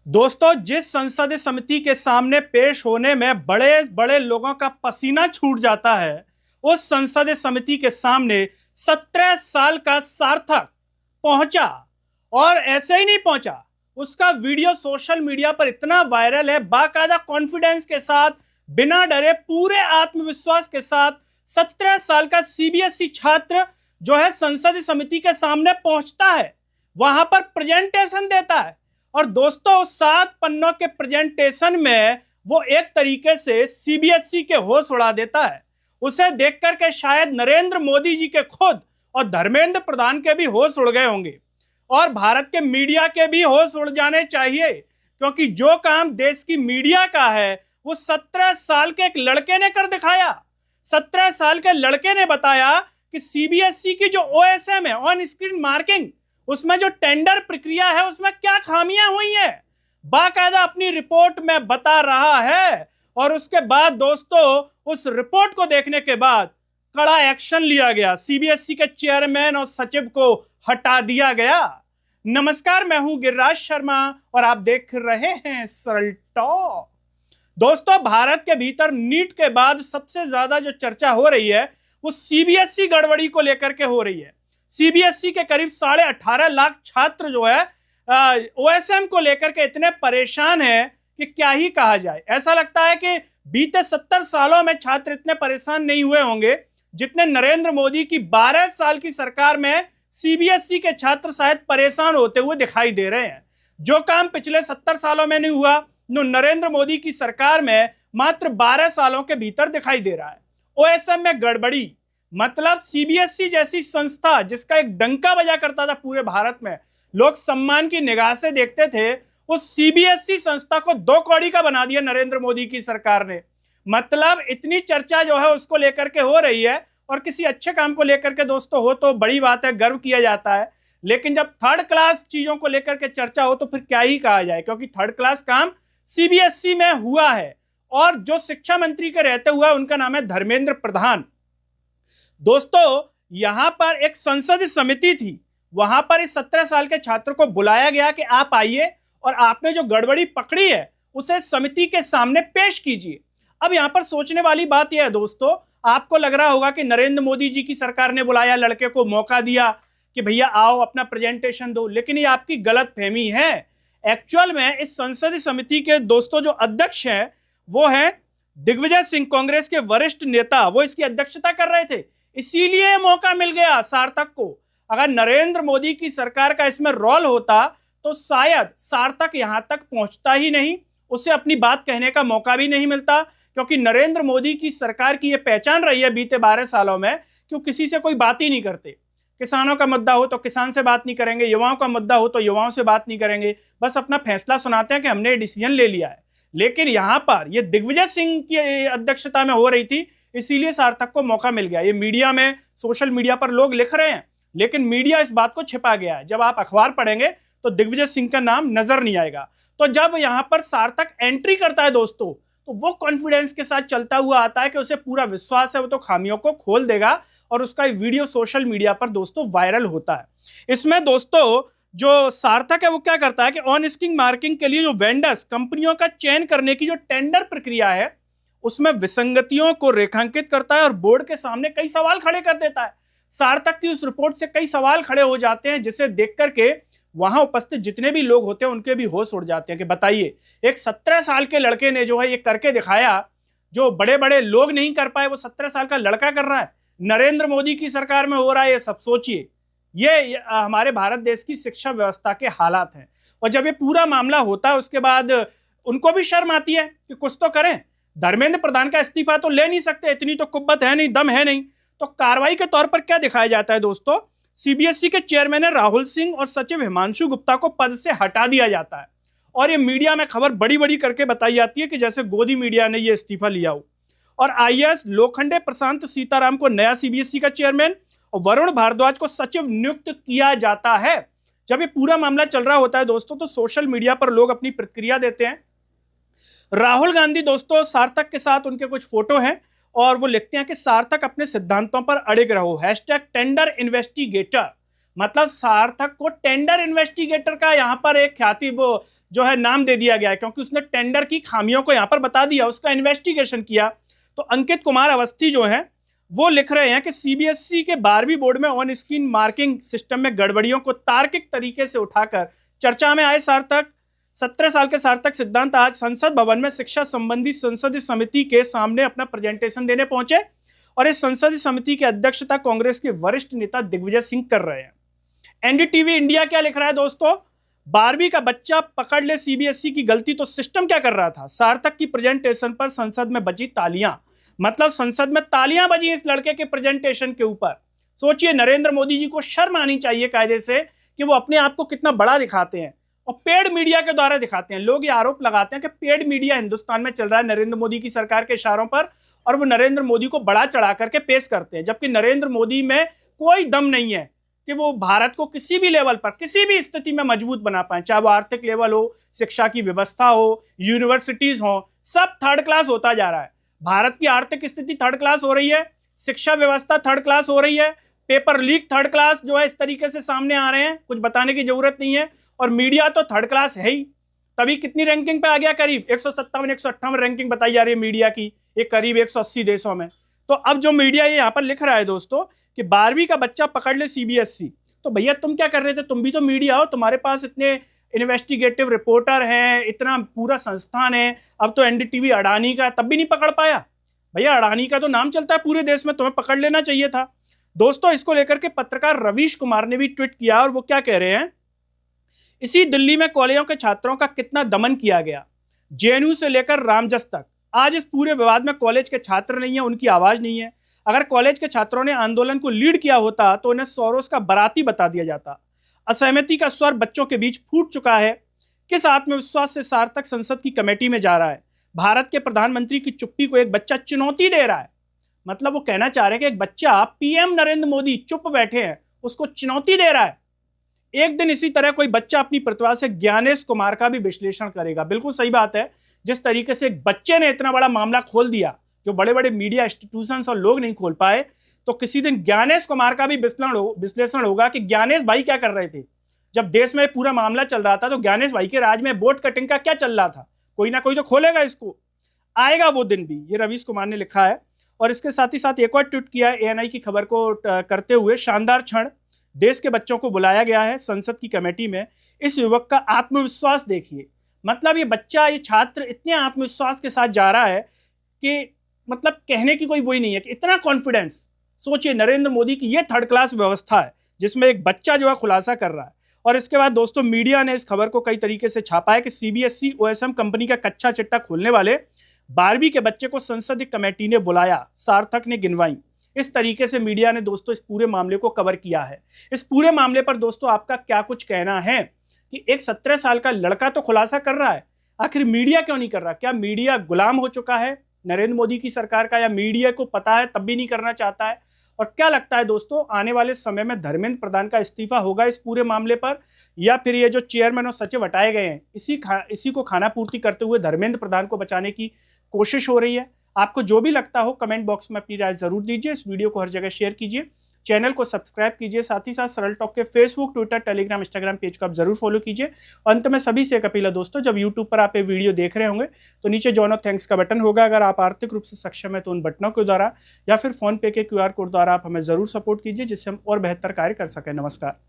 दोस्तों, जिस संसदीय समिति के सामने पेश होने में बड़े बड़े लोगों का पसीना छूट जाता है, उस संसदीय समिति के सामने 17 साल का सार्थक पहुंचा। और ऐसे ही नहीं पहुंचा, उसका वीडियो सोशल मीडिया पर इतना वायरल है, बाकायदा कॉन्फिडेंस के साथ, बिना डरे, पूरे आत्मविश्वास के साथ 17 साल का सीबीएसई छात्र जो है संसदीय समिति के सामने पहुंचता है, वहां पर प्रेजेंटेशन देता है। और दोस्तों, उस 7 पन्नों के प्रेजेंटेशन में वो एक तरीके से सीबीएसई के होश उड़ा देता है। उसे देख करके शायद नरेंद्र मोदी जी के खुद और धर्मेंद्र प्रधान के भी होश उड़ गए होंगे, और भारत के मीडिया के भी होश उड़ जाने चाहिए, क्योंकि जो काम देश की मीडिया का है वो 17 साल के एक लड़के ने कर दिखाया। 17 साल के लड़के ने बताया कि सीबीएसई की जो ओएसएम है, ऑन स्क्रीन मार्किंग, उसमें जो टेंडर प्रक्रिया है उसमें क्या खामियां हुई है, बाकायदा अपनी रिपोर्ट में बता रहा है। और उसके बाद दोस्तों, उस रिपोर्ट को देखने के बाद कड़ा एक्शन लिया गया, सीबीएसई के चेयरमैन और सचिव को हटा दिया गया। नमस्कार, मैं हूं गिरिराज शर्मा और आप देख रहे हैं सरल टॉक। दोस्तों, भारत के भीतर नीट के बाद सबसे ज्यादा जो चर्चा हो रही है वो सीबीएसई गड़बड़ी को लेकर के हो रही है। सीबीएसई के करीब 18.5 लाख छात्र जो है ओएसएम को लेकर के इतने परेशान हैं कि क्या ही कहा जाए। ऐसा लगता है कि बीते 70 सालों में छात्र इतने परेशान नहीं हुए होंगे जितने नरेंद्र मोदी की 12 साल की सरकार में सीबीएसई के छात्र शायद परेशान होते हुए दिखाई दे रहे हैं। जो काम पिछले 70 सालों में नहीं हुआ, जो नरेंद्र मोदी की सरकार में मात्र 12 सालों के भीतर दिखाई दे रहा है। ओएसएम में गड़बड़ी, मतलब सीबीएसई जैसी संस्था जिसका एक डंका बजा करता था पूरे भारत में, लोग सम्मान की निगाह से देखते थे, उस सीबीएसई संस्था को 2 कौड़ी का बना दिया नरेंद्र मोदी की सरकार ने। मतलब इतनी चर्चा जो है उसको लेकर के हो रही है, और किसी अच्छे काम को लेकर के दोस्तों हो तो बड़ी बात है, गर्व किया जाता है। लेकिन जब थर्ड क्लास चीजों को लेकर के चर्चा हो तो फिर क्या ही कहा जाए, क्योंकि थर्ड क्लास काम सीबीएसई में हुआ है। और जो शिक्षा मंत्री के रहते हुए उनका नाम है धर्मेंद्र प्रधान। दोस्तों, यहां पर एक संसदीय समिति थी, वहां पर इस 17 साल के छात्र को बुलाया गया कि आप आइए और आपने जो गड़बड़ी पकड़ी है उसे समिति के सामने पेश कीजिए। अब यहां पर सोचने वाली बात यह है दोस्तों, आपको लग रहा होगा कि नरेंद्र मोदी जी की सरकार ने बुलाया, लड़के को मौका दिया कि भैया आओ अपना प्रेजेंटेशन दो, लेकिन ये आपकी गलत फहमी है। एक्चुअल में इस संसदीय समिति के दोस्तों जो अध्यक्ष हैं वो हैं दिग्विजय सिंह, कांग्रेस के वरिष्ठ नेता, वो इसकी अध्यक्षता कर रहे थे, इसीलिए मौका मिल गया सार्थक को। अगर नरेंद्र मोदी की सरकार का इसमें रोल होता तो शायद सार्थक यहां तक पहुंचता ही नहीं, उसे अपनी बात कहने का मौका भी नहीं मिलता, क्योंकि नरेंद्र मोदी की सरकार की यह पहचान रही है बीते 12 सालों में कि वो किसी से कोई बात ही नहीं करते। किसानों का मुद्दा हो तो किसान से बात नहीं करेंगे, युवाओं का मुद्दा हो तो युवाओं से बात नहीं करेंगे, बस अपना फैसला सुनाते हैं कि हमने डिसीजन ले लिया है। लेकिन यहां पर यह दिग्विजय सिंह की अध्यक्षता में हो रही थी, इसीलिए सार्थक को मौका मिल गया। ये मीडिया में, सोशल मीडिया पर लोग लिख रहे हैं, लेकिन मीडिया इस बात को छिपा गया है। जब आप अखबार पढ़ेंगे तो दिग्विजय सिंह का नाम नजर नहीं आएगा। तो जब यहां पर सार्थक एंट्री करता है दोस्तों, तो वो कॉन्फिडेंस के साथ चलता हुआ आता है कि उसे पूरा विश्वास है वो तो खामियों को खोल देगा, और उसका वीडियो सोशल मीडिया पर दोस्तों वायरल होता है। इसमें दोस्तों जो सार्थक है वो क्या करता है कि ऑन स्क्रीन मार्किंग के लिए जो वेंडर्स, कंपनियों का चयन करने की जो टेंडर प्रक्रिया है उसमें विसंगतियों को रेखांकित करता है और बोर्ड के सामने कई सवाल खड़े कर देता है। सार्थक की उस रिपोर्ट से कई सवाल खड़े हो जाते हैं, जिसे देख करके वहां उपस्थित जितने भी लोग होते हैं उनके भी होश उड़ जाते हैं कि बताइए, एक 17 साल के लड़के ने जो है ये करके दिखाया, जो बड़े बड़े लोग नहीं कर पाए वो 17 साल का लड़का कर रहा है। नरेंद्र मोदी की सरकार में हो रहा है ये सब। सोचिए, ये हमारे भारत देश की शिक्षा व्यवस्था के हालात हैं। और जब ये पूरा मामला होता है उसके बाद उनको भी शर्म आती है कि कुछ तो करें। धर्मेंद्र प्रधान का इस्तीफा तो ले नहीं सकते, इतनी तो कुब्बत है नहीं, दम है नहीं। तो कार्रवाई के तौर पर क्या दिखाया जाता है दोस्तों, सीबीएसई के चेयरमैन राहुल सिंह और सचिव हिमांशु गुप्ता को पद से हटा दिया जाता है। और ये मीडिया में खबर बड़ी बड़ी करके बताई जाती है कि जैसे गोदी मीडिया ने ये इस्तीफा लिया हो। और आईएएस लोखंडे प्रशांत सीताराम को नया सीबीएसई का चेयरमैन और वरुण भारद्वाज को सचिव नियुक्त किया जाता है। जब ये पूरा मामला चल रहा होता है दोस्तों, तो सोशल मीडिया पर लोग अपनी प्रतिक्रिया देते हैं। राहुल गांधी दोस्तों सार्थक के साथ उनके कुछ फोटो हैं और वो लिखते हैं कि सार्थक अपने सिद्धांतों पर अड़िग रहो, #टेंडर इन्वेस्टिगेटर। मतलब सार्थक को टेंडर इन्वेस्टिगेटर का यहां पर एक ख्याति वो जो है नाम दे दिया गया है, क्योंकि उसने टेंडर की खामियों को यहां पर बता दिया, उसका इन्वेस्टिगेशन किया। तो अंकित कुमार अवस्थी जो है वो लिख रहे हैं कि सीबीएसई के 12वीं बोर्ड में ऑन स्क्रीन मार्किंग सिस्टम में गड़बड़ियों को तार्किक तरीके से उठाकर चर्चा में आए सार्थक 17 साल के सार्थक सिद्धांत आज संसद भवन में शिक्षा संबंधी संसदीय समिति के सामने अपना प्रेजेंटेशन देने पहुंचे और इस संसदीय समिति की अध्यक्षता कांग्रेस के वरिष्ठ नेता दिग्विजय सिंह कर रहे हैं। एनडीटीवी इंडिया क्या लिख रहा है दोस्तों, 12वीं का बच्चा पकड़ ले सीबीएसई की गलती, तो सिस्टम क्या कर रहा था? सार्थक की प्रेजेंटेशन पर संसद में बजी तालियां, मतलब संसद में तालियां बजी इस लड़के के प्रेजेंटेशन के ऊपर। सोचिए, नरेंद्र मोदी जी को शर्म आनी चाहिए कायदे से कि वो अपने आप को कितना बड़ा दिखाते हैं और पेड मीडिया के द्वारा दिखाते हैं। लोग ये आरोप लगाते हैं कि पेड मीडिया हिंदुस्तान में चल रहा है नरेंद्र मोदी की सरकार के इशारों पर, और वो नरेंद्र मोदी को बड़ा चढ़ा करके पेश करते हैं, जबकि नरेंद्र मोदी में कोई दम नहीं है कि वो भारत को किसी भी लेवल पर किसी भी स्थिति में मजबूत बना पाए, चाहे वो आर्थिक लेवल हो, शिक्षा की व्यवस्था हो, यूनिवर्सिटीज हो, सब थर्ड क्लास होता जा रहा है। भारत की आर्थिक स्थिति थर्ड क्लास हो रही है, शिक्षा व्यवस्था थर्ड क्लास हो रही है, पेपर लीक थर्ड क्लास जो है इस तरीके से सामने आ रहे हैं, कुछ बताने की जरूरत नहीं है, और मीडिया तो थर्ड क्लास है ही। तभी कितनी रैंकिंग पे आ गया, करीब 157 158 रैंकिंग बताई जा रही है मीडिया की, एक करीब 180 देशों में। तो अब जो मीडिया ये यहाँ पर लिख रहा है दोस्तों कि 12वीं का बच्चा पकड़ ले सीबीएसई, तो भैया तुम क्या कर रहे थे? तुम भी तो मीडिया हो, तुम्हारे पास इतने इन्वेस्टिगेटिव रिपोर्टर हैं, इतना पूरा संस्थान है। अब तो एनडीटीवी अडानी का, तब भी नहीं पकड़ पाया। भैया अडानी का तो नाम चलता है पूरे देश में, तुम्हें पकड़ लेना चाहिए था। दोस्तों इसको लेकर के पत्रकार रवीश कुमार ने भी ट्वीट किया, और वो क्या कह रहे हैं, इसी दिल्ली में कॉलेजों के छात्रों का कितना दमन किया गया, जेएनयू से लेकर रामजस तक। आज इस पूरे विवाद में कॉलेज के छात्र नहीं है, उनकी आवाज नहीं है। अगर कॉलेज के छात्रों ने आंदोलन को लीड किया होता तो उन्हें सोरोस का बाराती बता दिया जाता। असहमति का स्वर बच्चों के बीच फूट चुका है। किस आत्मविश्वास से सार्थक संसद की कमेटी में जा रहा है? भारत के प्रधानमंत्री की चुप्पी को एक बच्चा चुनौती दे रहा है। मतलब वो कहना चाह रहे हैं कि एक बच्चा, पीएम नरेंद्र मोदी चुप बैठे हैं, उसको चुनौती दे रहा है। एक दिन इसी तरह कोई बच्चा अपनी प्रतिभा से ज्ञानेश कुमार का भी विश्लेषण करेगा। बिल्कुल सही बात है, जिस तरीके से एक बच्चे ने इतना बड़ा मामला खोल दिया जो बड़े बड़े मीडिया इंस्टीट्यूशंस और लोग नहीं खोल पाए, तो किसी दिन ज्ञानेश कुमार का भी विश्लेषण होगा कि ज्ञानेश भाई क्या कर रहे थे जब देश में पूरा मामला चल रहा था। तो ज्ञानेश भाई के राज में बोट कटिंग का क्या चल रहा था? कोई ना कोई तो खोलेगा इसको, आएगा वो दिन भी। ये रवीश कुमार ने लिखा है। और इसके साथ ही साथ एक और ट्वीट किया है एएनआई की खबर को करते हुए, शानदार क्षण, देश के बच्चों को बुलाया गया है संसद की कमेटी में, इस युवक का आत्मविश्वास देखिए। मतलब ये बच्चा, ये छात्र इतने आत्मविश्वास के साथ जा रहा है कि मतलब कहने की कोई वही नहीं है कि इतना कॉन्फिडेंस। सोचिए, नरेंद्र मोदी की ये थर्ड क्लास व्यवस्था है जिसमें एक बच्चा जो है खुलासा कर रहा है। और इसके बाद दोस्तों मीडिया ने इस खबर को कई तरीके से छापा है कि सीबीएसई ओएसएम कंपनी का कच्चा चिट्टा खोलने वाले 12वीं के बच्चे को संसदीय कमेटी ने बुलाया, सार्थक ने गिनवाई। इस तरीके से मीडिया ने दोस्तों इस पूरे मामले को कवर किया है। इस पूरे मामले पर दोस्तों आपका क्या कुछ कहना है कि एक 17 साल का लड़का तो खुलासा कर रहा है, आखिर मीडिया क्यों नहीं कर रहा? क्या मीडिया गुलाम हो चुका है नरेंद्र मोदी की सरकार का, या मीडिया को पता है तब भी नहीं करना चाहता है? और क्या लगता है दोस्तों, आने वाले समय में धर्मेंद्र प्रधान का इस्तीफा होगा इस पूरे मामले पर, या फिर ये जो चेयरमैन और सचिव हटाए गए हैं इसी को खाना पूर्ति करते हुए धर्मेंद्र प्रधान को बचाने की कोशिश हो रही है? आपको जो भी लगता हो कमेंट बॉक्स में अपनी राय जरूर दीजिए। इस वीडियो को हर जगह शेयर कीजिए, चैनल को सब्सक्राइब कीजिए, साथ ही साथ सरल टॉक के Facebook, Twitter, Telegram, Instagram page को आप जरूर फॉलो कीजिए। अंत में सभी से एक अपील है दोस्तों, जब यूट्यूब पर आप ये वीडियो देख रहे होंगे तो नीचे जॉइन ऑफ थैंक्स का बटन होगा। अगर आप आर्थिक रूप से सक्षम है तो उन बटनों के द्वारा या फिर फोन पे के क्यूआर कोड द्वारा आप हमें जरूर सपोर्ट कीजिए, जिससे हम और बेहतर कार्य कर सकें। नमस्कार।